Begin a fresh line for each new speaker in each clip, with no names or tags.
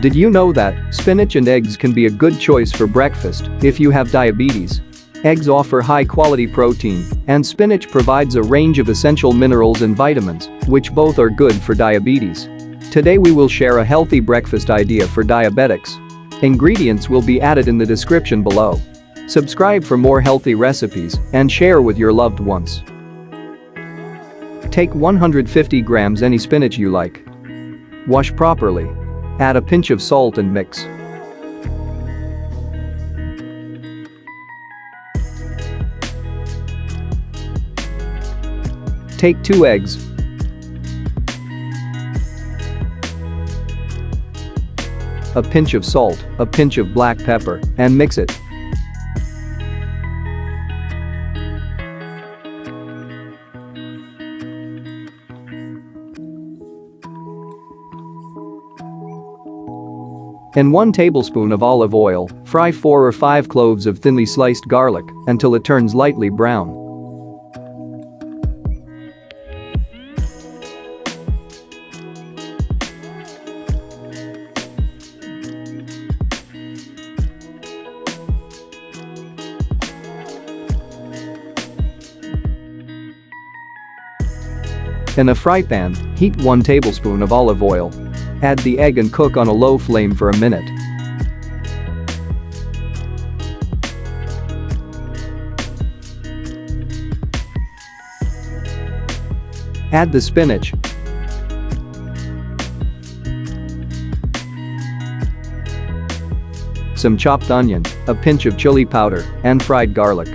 Did you know that spinach and eggs can be a good choice for breakfast if you have diabetes? Eggs offer high-quality protein, and spinach provides a range of essential minerals and vitamins, which both are good for diabetes. Today we will share a healthy breakfast idea for diabetics. Ingredients will be added in the description below. Subscribe for more healthy recipes and share with your loved ones. Take 150 grams any spinach you like. Wash properly. Add a pinch of salt and mix. Take 2 eggs. A pinch of salt, a pinch of black pepper, and mix it. In 1 tablespoon of olive oil, fry 4 or 5 cloves of thinly sliced garlic until it turns lightly brown. In a fry pan, heat 1 tablespoon of olive oil. Add the egg and cook on a low flame for a minute. Add the spinach, some chopped onion, a pinch of chili powder, and fried garlic.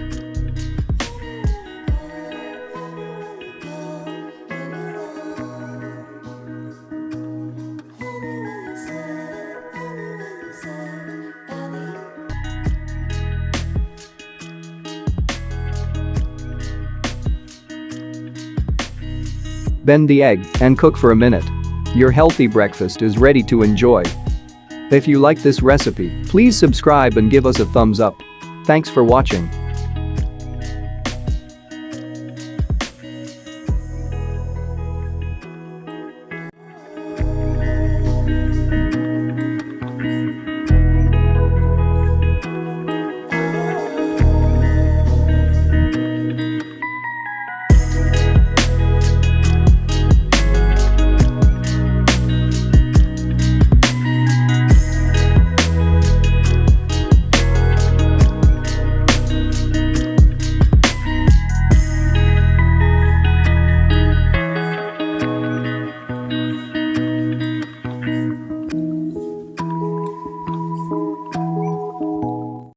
Bend the egg and cook for a minute. Your healthy breakfast is ready to enjoy. If you like this recipe, please subscribe and give us a thumbs up. Thanks for watching.